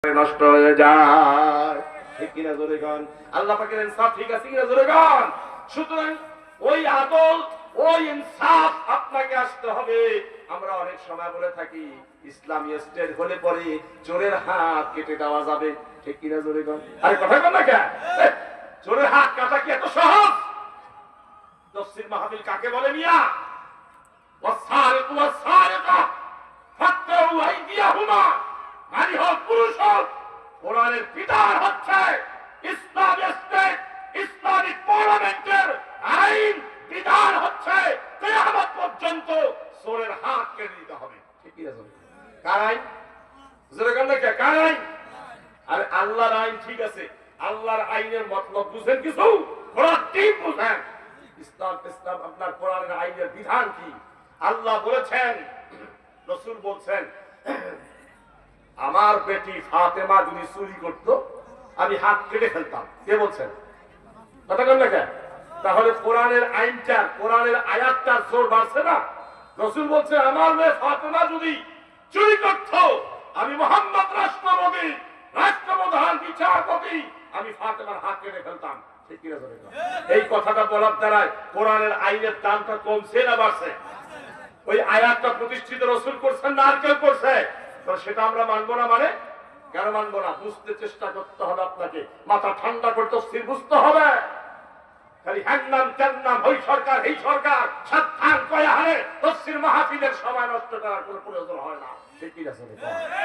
নষ্ট হয়ে যায়। ঠিক কিনা জোরে গান? আল্লাহ পাকের ইনসাফ ঠিক আছে কিনা জোরে গান? সুতরাং ওই আদল, ওই ইনসাফ আপনাকে আসতে হবে। আমরা অনেক সময় বলে থাকি ইসলামী স্টেট হলে পরে চোরের হাত কেটে দেওয়া যাবে। ঠিক কিনা জোরে গান? আরে কথা বল না কেন? চোরের হাত কাটা কি এত সহজ? তফসির মাহফিল কাকে বলে মিয়া? ওয়াসারিকু ওয়াসারিকা ফাকতাউ আইদিয়াহুমা। নারী হোক পুরুষ হোক, কোরআনের বিধান হচ্ছে ইসলামী স্টেট, ইসলামিক পার্লামেন্টের আইন বিধান হচ্ছে কিয়ামত পর্যন্ত চোরের হাত কেটে দিতে হবে। ঠিক কি আছে? কার আইন? জোরে গান না কে? কার আইন? আরে আল্লাহর আইন ঠিক আছে। আল্লাহর আইনের মতলব বুঝেন কিছু? কোরআন ঠিক বুঝেন। ইসলাম আপনার কোরআনের আইনের বিধান কি? আল্লাহ বলেছেন, রাসূল বলছেন, আমার বেটি ফাতেমা যদি চুরি করত আমি হাত কেটে ফেলতাম। কে বলছেন? কথা বল না কেন? তাহলে কোরআনের আইনটা, কোরআনের আয়াতটা জোর বাড়ছে না? রাসূল বলছে আমার মেয়ে ফাতেমা যদি চুরি করত আমি মুহাম্মদ রাষ্ট্রপতি, রাষ্ট্রপ্রধান, বিচারপতি, আমি ফাতেমার হাত কেটে ফেলতাম। ঠিক কি না? এই কথাটা বলার দ্বারা কোরআনের আইনের দামটা কমছে না বাড়ছে? ওই আয়াতটা প্রতিষ্ঠিত রাসূল করছেন না আর কেউ করছে? তো সেটা আমরা মানবো না। মানে কেন মানবো না? বুঝতে চেষ্টা করতে হবে আপনাকে, মাথা ঠান্ডা করতে স্থির বুঝতে হবে। খালি হ্যাং নাম ত্যাং নাম, ওই সরকার এই সরকার সাবধান কয়া হারে তফসির মাহফিলের সময় নষ্ট করার কোনো প্রয়োজন হয় না। ঠিক কি আছে?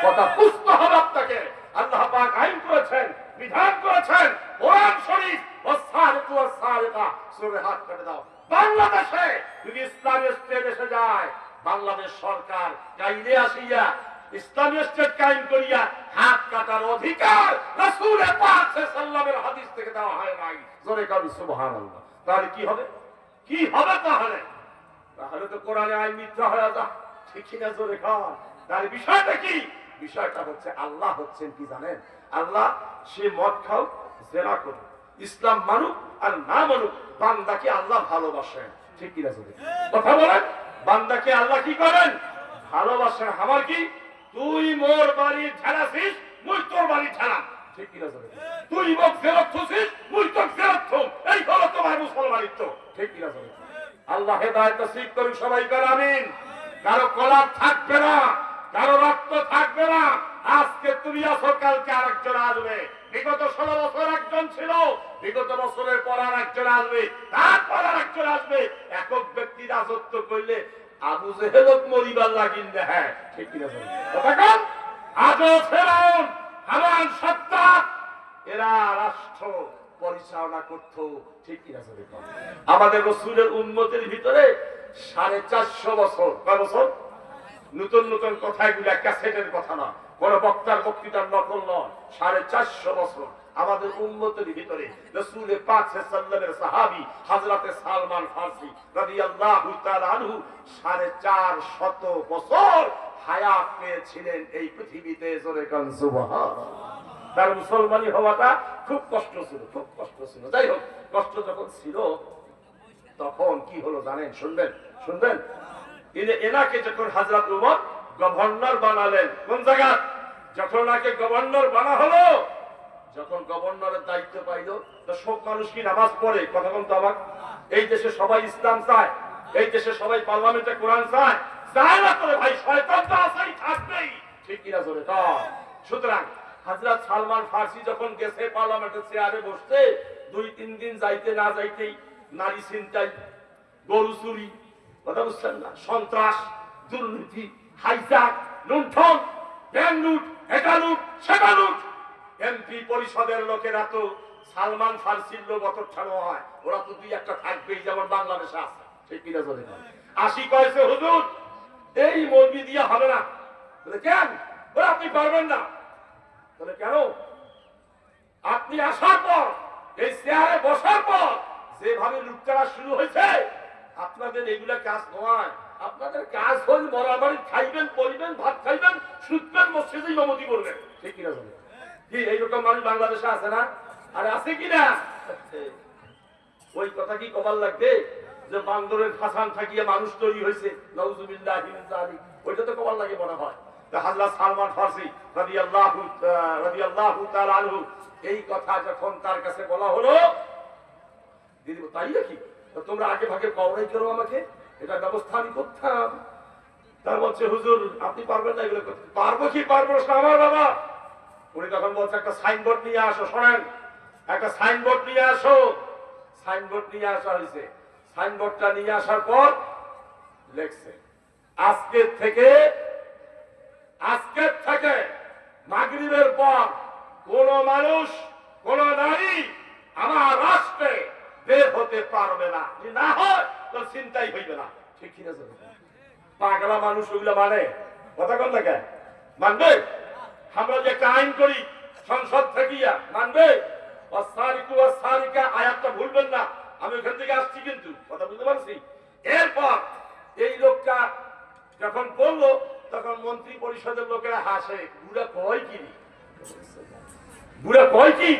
কথা বুঝতে হবে আপনাকে। আল্লাহ পাক আইন করেছেন, বিধান করেছেন, কোরআন শরীফ ওয়াসারিকু ওয়াসারিকা, চোরের হাত কেটে দাও। বাংলাদেশে যদি ইসলামী স্টেট এসে যায়, বাংলাদেশ সরকার গাইলে আসিয়া ইসলামী স্টেট কায়েম করিয়া হাত কাটার অধিকার রাসূল পাক সাল্লাল্লাহু আলাইহি হাদিস থেকে দেওয়া হয় নাই। জোরে কাবি সুবহানাল্লাহ। তাহলে কি হবে? কি হবে তাহলে? তাহলে তো কোরআনে আইন মিথ্যা হয়ে যায়। ঠিক না জোরে খান? তাহলে বিষয়টা কি? বিষয়টা হচ্ছে আল্লাহ হচ্ছেন কি জানেন? আল্লাহ সে মদ খাও, জেনা করো, ইসলাম মানুক আর না মানুক, বান্দাকে আল্লাহ ভালোবাসেন। ঠিক কি না জোরে কথা বলেন? বান্দাকে আল্লাহ কি করেন? ভালোবাসেন। আমার কি? তুই মোর বাড়ি ঠেলাছিস, মুই তোর বাড়ি ঠেলাম। ঠিক কিনা জোরে? তুই মোক ফেরত থুছিস, মুই তোর ফেরত থুম। এই হলো তোমার মুসলমানিত্ব। ঠিক কিনা জোরে? আল্লাহ হেদায়েত নসিব করুন সবাইকে, আমিন। কারো কলার থাকবে না, কারো রক্ত থাকবে না। আজকে তুমি আছো, কালকে আরেকজন আসবে। বিগত 16 বছর একজন ছিল, বিগত বছরের পর আর একজন আসবে, তারপর আর একজন আসবে। একক ব্যক্তি রাজত্ব করলে আবু জেহেল মরিবার লাগিন না। হ্যাঁ ঠিক কিনা বলেন? তখন আজও ফেরাউন, হামান, সাদ্দাত এরা রাষ্ট্র পরিচালনা করত। ঠিক কিনা বলেন? আমাদের রাসূলের উম্মতের ভিতরে 450 বছর, কয় বছর? নতুন নতুন কথাগুলো ক্যাসেটের কথা না, কোন বক্তার বক্তৃতার নকল নয়। 450 বছর আমাদের উম্মতের ভিতরে রাসূল পাক সাল্লাল্লাহু আলাইহি ওয়াসাল্লামের সাহাবী হযরতে সালমান ফারসি রাদিয়াল্লাহু তাআলা আনহু 450 বছর হায়াত পেয়েছিলেন এই পৃথিবীতে। জোরে কান সুবহানাল্লাহ। তার মুসলমানি হওয়াটা খুব কষ্ট ছিল, খুব কষ্ট ছিল। যাই হোক, কষ্ট যখন ছিল তখন কি হলো জানেন? শুনবেন শুনবেন। এনাকে যখন হযরত উমর গভর্নর বানালেন, কোন জায়গা? যখন ওনাকে গভর্নর বানা হলো, যখন গভর্নরের দায়িত্ব পাইল, তো সব মানুষ কি নামাজ পড়ে? কথা বলতো আমার, এই দেশে সবাই ইসলাম চায়, এই দেশে সবাই পার্লামেন্টে কোরআন চায়, চায় না তো ভাই, শয়তান তো আছেই, থাকবেই। ঠিক কিনা জোরে? সুতরাং হযরত সালমান ফারসি যখন গেছে পার্লামেন্টের চেয়ারে বসতে, 2-3 দিন যাইতে না যাইতেই নারী ছিনতাই, গরু চুরি, কথা বুঝছেন না, সন্ত্রাস, দুর্নীতি, হাইজ্যাক, লুণ্ঠন, ব্যাংক লুট, এটা লুট, সেটা লুট। এমপি পরিষদের লোকেরা তো সালমান ফারসির লোক অতটানো হয়, ওরা তো 2-1টা থাকবেই, যেমন বাংলাদেশে আছে। ঠিক কিনা জোরে? আসি কয়েছে হুজুর এই মৌলবি দিয়ে হবে না। বলে কেন? বলে আপনি পারবেন না। বলে কেন? আপনি আসার পর, এই চেয়ারে বসার পর যেভাবে লুটতরা শুরু হয়েছে, আপনাদের এগুলা কাজ নয়। আপনাদের কাজ হল মরাবাড়ি খাইবেন, পড়িবেন, ভাত খাইবেন, শুধবেন, মসজিদে ইমামতি করবেন। ঠিক কিনা জোরে? কি এইরকম মানুষ বাংলাদেশে আছে না? আরে আছে কিনা? ওই কথা কি কবার লাগবে যে বান্দরের ফাসান থাকিয়ে মানুষ তৈরি হয়েছে? নাউজুবিল্লাহি মিন যালিক। ওইটা তো কবার লাগে মনে হয়। তা হযরত সালমান ফারসি রাদিয়াল্লাহু তাআলা আনহু এই কথা যখন তার কাছে বলা হলো, দিদি তাই নাকি, তো তোমরা আগে ভাগে কওরাই করো আমাকে, এটা ব্যবস্থা আমি করতাম। তার বলছে হুজুর আপনি পারবেন না এগুলো করতে। পারবো কি পারবো না আমার বাবা। উনি তখন বলছে একটা সাইনবোর্ড নিয়ে আসো, শোনেন একটা সাইনবোর্ড নিয়ে আসো। সাইনবোর্ড নিয়ে আসা হয়েছে। সাইনবোর্ডটা নিয়ে আসার পর লেখছে আজকের থেকে মাগরিবের পর কোন মানুষ কোন নারী আমার রাষ্ট্রে বের হতে পারবে না, যদি না হয় তো চিন্তাই হইবে না। ঠিক কিনা? পাগলা মানুষ ওইগুলো মানে কথা কন না কেন মানবে? আমরা যে একটা আইন করি সংসদ থেকে মানবে? আয়াতটা ভুলবেন না, আমি ওখান থেকে আসছি কিন্তু কথা বুঝতে পারছি। এরপর এই লোকটা যখন বললো তখন মন্ত্রী পরিষদের লোকেরা হাসে, বুড়া কয় কি, বুড়া কয় কি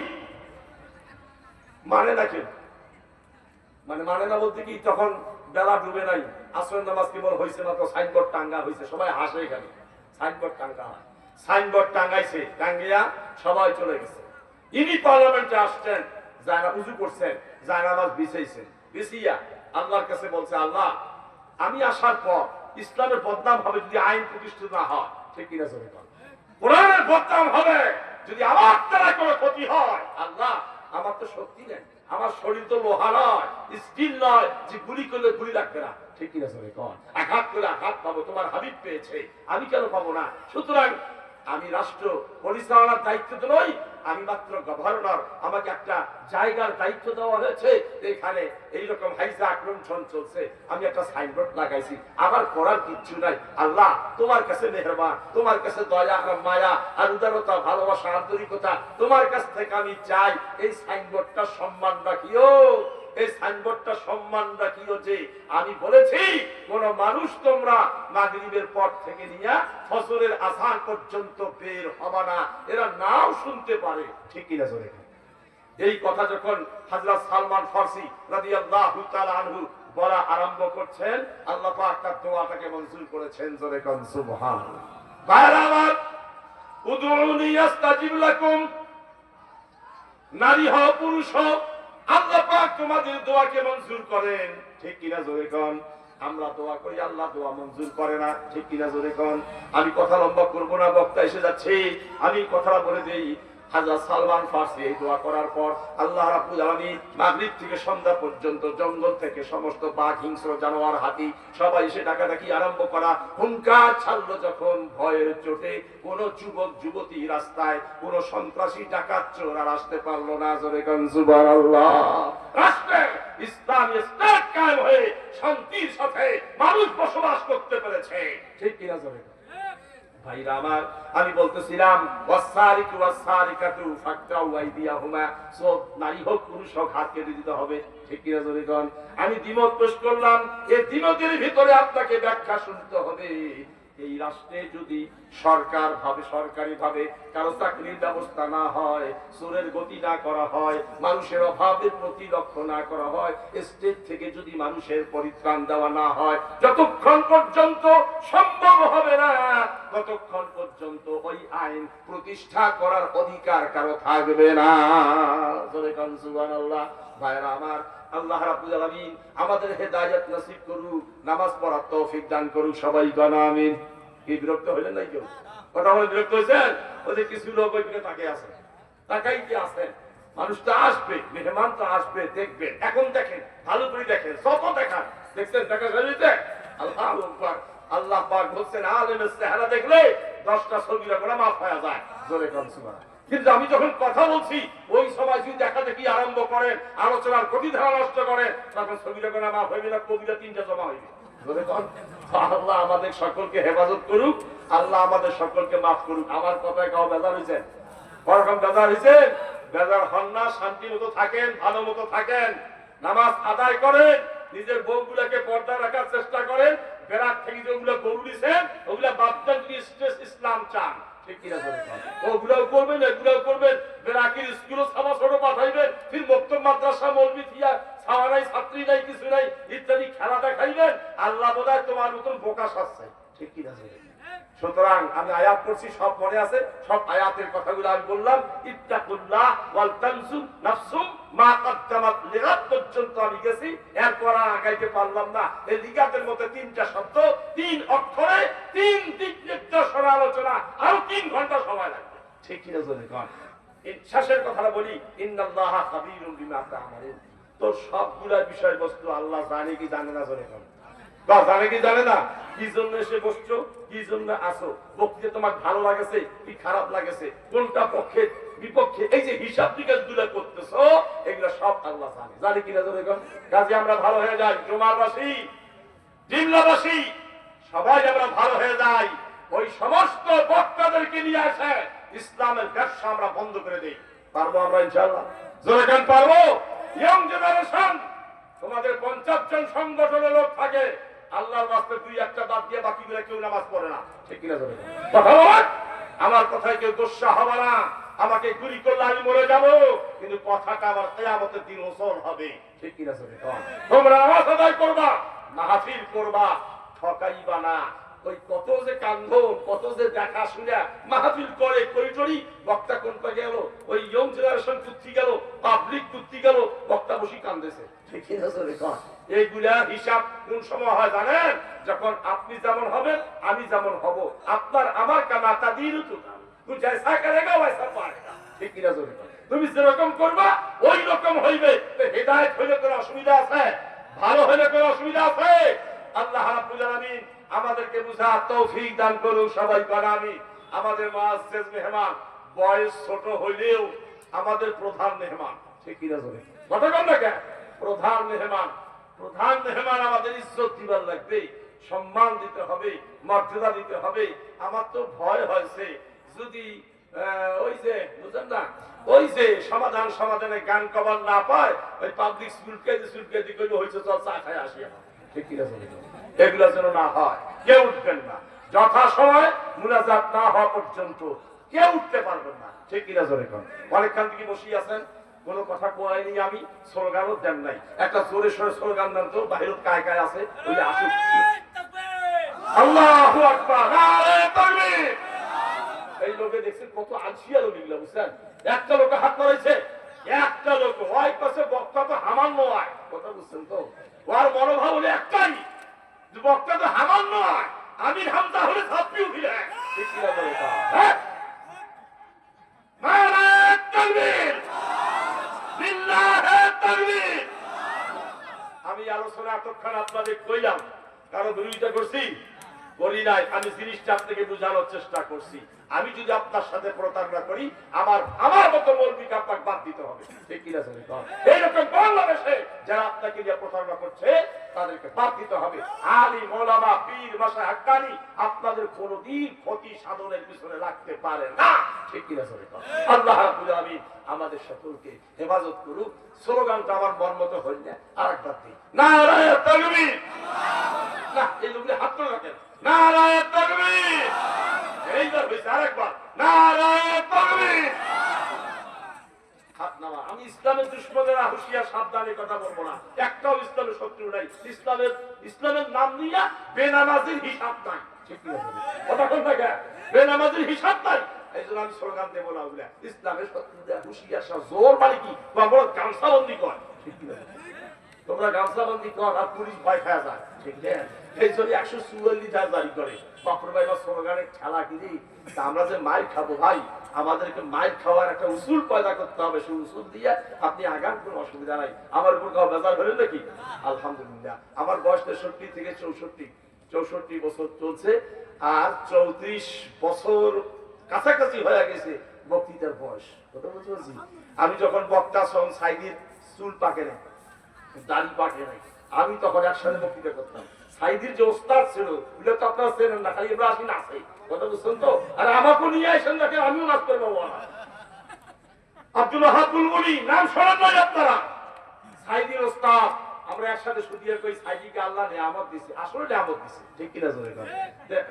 মানে না কেন, মানে না বলতে কি তখন বেলা ডুবে নাই, আসরের নামাজ কেবল হয়েছে না, তো সাইনবোর্ড টাঙ্গা হয়েছে, সবাই হাসে এখানে। সাইনবোর্ড টাঙ্গা হয়, সাইনবোর্ড টাঙ্গাইছে, টাঙ্গিয়া সবাই চলে গেছে। ইনি পার্লামেন্টে আসছেন, যারা উজু করছেন, যারা নামাজ বিছাইছেন, বিছিয়া আল্লাহর কাছে বলছে আল্লাহ আমি আসার পর ইসলামের বদনাম হবে যদি আইন প্রতিষ্ঠিত না হয়। ঠিক কিনা? জোরে বল। কোরআনের বদনাম হবে যদি আমার দ্বারা কোনো ক্ষতি হয়। আল্লাহ আমার তো শক্তি নেই, আমার শরীর তো লোহা নয়, স্টিল নয় যে গুলি করলে গুলি লাগবে না। ঠিক কিনা? জোরে বল। আঘাত করে আঘাত পাবো, তোমার হাবিব পেয়েছে, আমি কেন পাবো না? সুতরাং আমি রাষ্ট্র পরিচালনার দায়িত্ব তো নই, আমি মাত্র গভর্নর, আমাকে একটা জায়গার দায়িত্ব দেওয়া হয়েছে, এখানে এইরকম হাইজা আক্রমণ চলছে, আমি একটা সাইনবোর্ড লাগাইছি, আমার করার কিচ্ছু নাই। আল্লাহ তোমার কাছে মেহেরবান, তোমার কাছে দয়া আর মায়া আর উদারতা ভালোবাসা আন্তরিকতা তোমার কাছ থেকে আমি চাই, এই সাইনবোর্ডটা সম্মান রাখিও, এই সাইনবোর্ডটা সম্মান রাখিও যে আমি বলেছি কোন মানুষ তোমরা মাগরিবের পর থেকে নিয়ে ফজরের আযান পর্যন্ত বের হবে না, এরা নাও শুনতে পারে। ঠিক কিনা? জোরে। এই কথা যখন হযরত সালমান ফারসি রাদিয়াল্লাহু তাআলা আনহু বলা আরম্ভ করছেন, আল্লাহ পাক তার দোয়াটাকে মঞ্জুর করেছেন। জোরে কোন সুবহানাল্লাহ। ভাইরা আমার, উদউনি আস্তাজিব লাকুম, নারী হও পুরুষ হও আল্লাহ পাক তোমাদের দোয়াকে মঞ্জুর করেন। ঠিক কিনা? জোরে কোন। আমরা দোয়া করি, আল্লাহ দোয়া মঞ্জুর করে না। ঠিক কিনা? জোরে কোন। আমি কথা লম্বা করব না, বক্তা এসে যাচ্ছে, আমি কথাটা বলে দেই। হযরত সালমান ফারসি এই দোয়া করার পর আল্লাহ রাব্বুল আলামিন মাগরিব থেকে সন্ধ্যা পর্যন্ত জঙ্গল থেকে সমস্ত বাঘ, হিংস্র জানোয়ার, হাতি সবাই এসে ডাকাডাকি আরম্ভ করা, হুঙ্কার ছাড়লো যখন ভয়ের চোটে কোন যুবক যুবতী রাস্তায়, কোন সন্ত্রাসী ডাকাত চোর আর আসতে পারলো না। জোরে কোন সুবহানাল্লাহ। রাষ্ট্রে ইসলামী স্টেট কায়েম হয়ে শান্তির সাথে মানুষ বসবাস করতে পেরেছে। ঠিক কিনা? জোরে ভাইরা আমার, আমি বলতেছিলাম ওয়াসারিকু ওয়াসারিকাতু ফাকতাউ আইদিয়াহুমা, সব নারী হোক পুরুষ হোক হাত কেটে দিতে হবে। ঠিক কিনা? জোরে কোন। আমি দ্বিমত পেশ করলাম, এই দ্বিমতের ভিতরে আপনাকে ব্যাখ্যা শুনতে হবে। এই রাষ্ট্রে যদি সরকারি ভাবে কারো চাকরির ব্যবস্থা না হয়, চোরের গতি না করা হয়, মানুষের অভাবের প্রতি লক্ষ্য না করা হয়, স্টেট থেকে যদি মানুষের পরিত্রাণ দেওয়া না হয়, যতক্ষণ পর্যন্ত সম্ভব হবে না ততক্ষণ পর্যন্ত ওই আইন প্রতিষ্ঠা করার অধিকার কারো থাকবে না। সুবহানাল্লাহ। ভাইরা আমার, আল্লাহ রাব্বুল আলামিন আমাদের হেদায়েত নসিব করুক, নামাজ পড়ার তৌফিক দান করুক, সবাই বলেন আমিন। কি বিরক্ত হইলেন নাই কেউ? কথা বলে বিরক্ত হয়েছেন? ওদের কিছু লোক ওইদিকে তাকে আছে, তাকাই কি আছেন, মানুষ তো আসবে, মেহমান তো আসবে, দেখবেন। এখন দেখেন, ভালো করে দেখেন, যত দেখান দেখছেন দেখা গেছে। আল্লাহু আকবার। আল্লাহ পাক বলছেন আলেমের চেহারা দেখলে 10টা ছবিরা করে মাফ হয়ে যায়। জোরে কোন সুবহানাল্লাহ। কিন্তু আমি যখন কথা বলছি ওই সময় যদি দেখা দেখি আরম্ভ করেন, আলোচনার গতি ধারা নষ্ট করেন, তখন ছবিটা করে মাফ হইবে না, কবিতা 3টা জমা হইবে। আল্লাহ আমাদের সকলকে হেফাজত করুক, আল্লাহ আমাদের সকলকে মাফ করুক। আমার কথায় কাউ বেজার হয়েছেন? ওরকম বেজার হয়েছেন? বেজার হন না, শান্তি মতো থাকেন, ভালো মতো থাকেন, নামাজ আদায় করেন, নিজের বউগুলাকে পর্দা রাখার চেষ্টা করেন, বেড়ার থেকে যেগুলো গরু দিচ্ছেন ওগুলা বাপদান যদি ইসলাম চান। ঠিক কিনা? ওগুলাও করবেন, এগুলাও করবেন, বেড়াকির স্কুলও ছাড়া ছোট পাঠাইবেন, ফির মক্তব মাদ্রাসা মৌলবি থিয়া ছাওয়া নাই, ছাত্রী নাই, কিছু নাই, ইত্যাদি খেলা দেখাইবেন। আল্লাহ বোধহয় তোমার মতন বোকা সাজছে। ঠিক কিনা? সুতরাং আমি আয়াত পড়ছি, সব মনে আছে, সব আয়াতের কথাগুলো আমি বললাম। ইত্তাকুল্লাহ ওয়াল তানজুর নাফসুম মা কদ্দামাত লিগাদ পর্যন্ত আমি গেছি, এরপর আগাইতে পারলাম না। এই লিগাদের মধ্যে তিনটা শব্দ, তিন অক্ষরে, তিন দিক নির্দেশনা আলোচনা, আরো 3 ঘন্টা সময় লাগবে। ঠিক কিনা জোরে কন? শেষের কথাটা বলি, ইন্নাল্লাহা খাবীরুম বিমা তা'মালুন। তো সবগুলা বিষয়বস্তু আল্লাহ জানে কি জানে না জোরে কন? জানে কি জানে না? কি জন্য এসে বসছো, কি জন্য আসো, বক্তৃতা তোমার ভালো লাগেছে কি খারাপ লাগেছে, কোনটা পক্ষে বিপক্ষে, এই যে হিসাব নিকাশ গুলো করতেছো, এগুলো সব আল্লাহ জানে। জানে কিনা জোরে কন? কাজে আমরা ভালো হয়ে যাই, জুমারবাসী, জিল্লাবাসী, সবাই আমরা ভালো হয়ে যাই। ওই সমস্ত বক্তাদেরকে নিয়ে আসে ইসলামের ব্যবসা আমরা বন্ধ করে দেই। পারবো আমরা ইনশাআল্লাহ? জোরে কন পারবো? ইয়ং জেনারেশন, তোমাদের 50 জন সংগঠনের লোক থাকে, আল্লাহর রাস্তে 2-1টা বাদ দিয়ে বাকিগুলো কেউ নামাজ পড়ে না। ঠিক কিনা জোরে কথা বল? আমার কথায় কেউ দোষা হবে না, আমাকে গুলি করলে আমি মরে যাব, কিন্তু কথাটা আমার কিয়ামতের দিন ওসল হবে। ঠিক কিনা জোরে কন? তোমরা নামাজ আদায় করবা, মাহফিল করবা, ঠকাইবা না। ওই কত যে কান্দন, কত যে দেখা শুনে মাহফিল করে করিটরি, বক্তা কোনটা গেল, ওই ইয়ং জেনারেশন কুত্তি গেল, পাবলিক কুত্তি গেল, বক্তা বসি কান্দেছে। ঠিক কিনা জোরে কন? এইগুলা হিসাব কোন সময় হয় জানেন? যখন আপনি যেমন হবেন, আমি যেমন হব, আপনার আমার কামাতা দিল তো তুই জয়সা করেগা ওয়াইসা পারেগা। ঠিক কিনা জোরে কন? তুমি যেরকম করবা ওই রকম হইবে। হেদায়েত হইলে কোনো অসুবিধা আছে? ভালো হইলে কোনো অসুবিধা আছে? আল্লাহ রাব্বুল আলামিন আমাদেরকে বুঝা তৌফিক দান করুন। সবাই বলেন আমিন। আমাদের মুআজ্জিজ মেহমান, বয়স ছোট হইলেও আমাদের প্রধান মেহমান। ঠিক কিনা জোরে কথা বল না কেন? প্রধান মেহমান, প্রধান মেহমান আমাদের ইজ্জত দিবার লাগবে, সম্মান দিতে হবে, মর্যাদা দিতে হবে। আমার তো ভয় হয়েছে যদি ওই যে বুঝেন না, ওই যে সমাধানে গান কবার না পায়, ওই পাবলিক স্কুলকে দিকে হয়েছে চল চা খায় আসি। ঠিক কিনা জোরে এগুলো যেন না হয়। কেউ উঠবেন না, যথা সময় মুনাজাত না হওয়া পর্যন্ত কেউ উঠতে পারবেন না। ঠিক কিনা জোরে কন? অনেকক্ষণ থেকে বসে আছেন, কোনো কথা কয়নি, আমি স্লোগানও দেন নাই। একটা জোরে সোরে স্লোগান দেন তো, বাহিরত কায় কায় আছে ওই আসুক। আল্লাহু আকবার, নারে তাকবীর। এই লোকে দেখছেন কত আলসিয়া লোক, এগুলো বুঝছেন? একটা লোকে হাত ধরেছে, একটা লোক ওই পাশে বক্তা তো হামান নয়, কথা বুঝছেন তো? ওর মনোভাব হলে একটাই, বক্তা তো হামান নয়, আমি হামজা হলে ছাত্রী উঠিলে। ঠিক কিনা বলে আমি আলোচনা এতক্ষণ আপনাদের কইলাম, কারো বিরোধিতা করছি বলি নাই, আমি জিনিসটা আপনাকে বোঝানোর চেষ্টা করছি। আমি যদি আপনার সাথে প্রতারণা করি, আমার মতো মৌলবীকে আপনাকে বাদ দিতে হবে। ঠিক কিনা জোরে কন? এইরকম বাংলাদেশে যারা আপনাকে দিয়ে প্রতারণা করছে তাদেরকে বাদ দিতে হবে। আলিম ওলামা পীর মাশায়েখ হাক্কানি আপনাদের কোনদিন ক্ষতি সাধনের পিছনে লাগতে পারে না। ঠিক কিনা জোরে কন? আল্লাহ রাব্বুল আলামিন আমাদের সকলকে হেফাজত করুক। স্লোগানটা আমার মন মতো হল না, আরেকবার দিই, নারায়ে তাকবীর। না এই লোকগুলো হাত তুলে রাখেন, নারায়ে তাকবীর। এইবার হয়েছে আরেকবার, নারায়ে তাকবীর। হাত নামা। আমি ইসলামের দুশমনেরা হুঁশিয়ার সাবধানে কথা বলবো না, একটাও ইসলামের শত্রু নাই। ইসলামের নাম নিয়ে বেনামাজির হিসাব নাই। ঠিক কি বলবো? কথা কোন থাকে? বেনামাজির হিসাব নাই। এই জন্য আমি স্লোগান দেবো না ওগুলা। ইসলামের শত্রুদের হুঁশিয়ার সব জোর মানে কি? তোমরা গামছাবন্দি কর। ঠিক কি বলবো? তোমরা গামছাবন্দি কর আর পুলিশ ভয় খাওয়া যায়। ঠিক না? এই জন্য 144 জারি করে। বাপর ভাই বা স্লোগানের খেলা কিনি, আমরা যে মাইর খাবো ভাই, আমাদেরকে মাইর খাওয়ার একটা উসুল পয়দা করতে হবে। সেই উসুল দিয়ে আপনি আগান, কোনো অসুবিধা নাই। আমার উপর কাউ বেজার হলেন নাকি? আলহামদুলিল্লাহ, আমার বয়স 63 থেকে 64 বছর চলছে, আর 34 বছর কাছাকাছি হয়ে গেছে বক্তৃতার বয়স। কথা বলছি, আমি যখন বক্তা সং সাইদির চুল পাকে নাই, দাড়ি পাকে নাই, আমি তখন একসাথে বক্তৃতা করতাম। সাইদির যে ওস্তাদ ছিল ওগুলো তো আপনারা চেনেন না, খালি এবার আসি নাচে। কথা বুঝছেন তো? আর আমাকেও নিয়ে আসেন দেখেন, আমিও নাচ করবো। আব্দুল ওয়াহাব বুলবুলি নাম শোনেন নাই আপনারা? সাইদির ওস্তাদ, আমরা একসাথে সুদিয়ে কই সাইদিকে আল্লাহ নিয়ামত দিছে, আসলে নিয়ামত দিছে। ঠিক কিনা জোরে কর?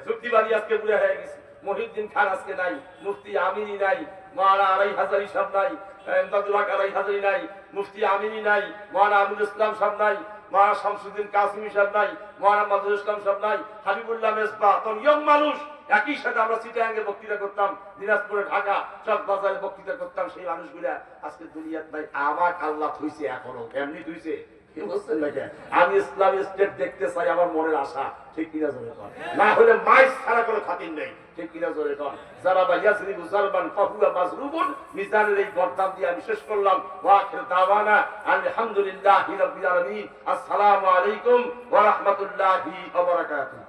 যুক্তিবাদী আজকে বুড়া হয়ে গেছে, মহিউদ্দিন খান আজকে নাই, মুফতি আমিনী নাই, মাওলানা আড়াই হাজারি সাহেব নাই, এমদাদুল হক আড়াই হাজারি নাই, মুফতি আমিনী নাই, মাওলানা আমিনুল ইসলাম সাহেব নাই, মাওলানা শামসুদ্দিন কাসিমি সাহেব নাই, মাওলানা মাজহারুল ইসলাম সাহেব নাই, হাবিবুল্লাহ মেসবাহ। তখন ইয়ং মানুষ একই সাথে আমরা চিটাগাঙ্গে বক্তৃতা করতাম, দিনাজপুরে, ঢাকা, চকবাজারে বক্তৃতা করতাম, সেই মানুষগুলা আজকে দুনিয়ার নাই। আমার আল্লাহ থইছে, এখনো কেমনি থইছে কি বলছেন নাকি? আমি ইসলামী স্টেট দেখতে চাই, আমার মনের আশা, ঠিক কিনা জোরে কর। না হলে মাইস ছাড়া কোনো খাতির নেই, ঠিক কিনা জোরে কর। যারা বা ইয়াজরিবু জালমান ফাহুয়া মাজরুবুন, মিজানের এই গর্দান দিয়ে আমি শেষ করলাম। ওয়া আখির দাওয়ানা আলহামদুলিল্লাহি রাব্বিল আলামিন। আসসালামু আলাইকুম ওয়া রাহমাতুল্লাহি ওয়া বারাকাতুহু।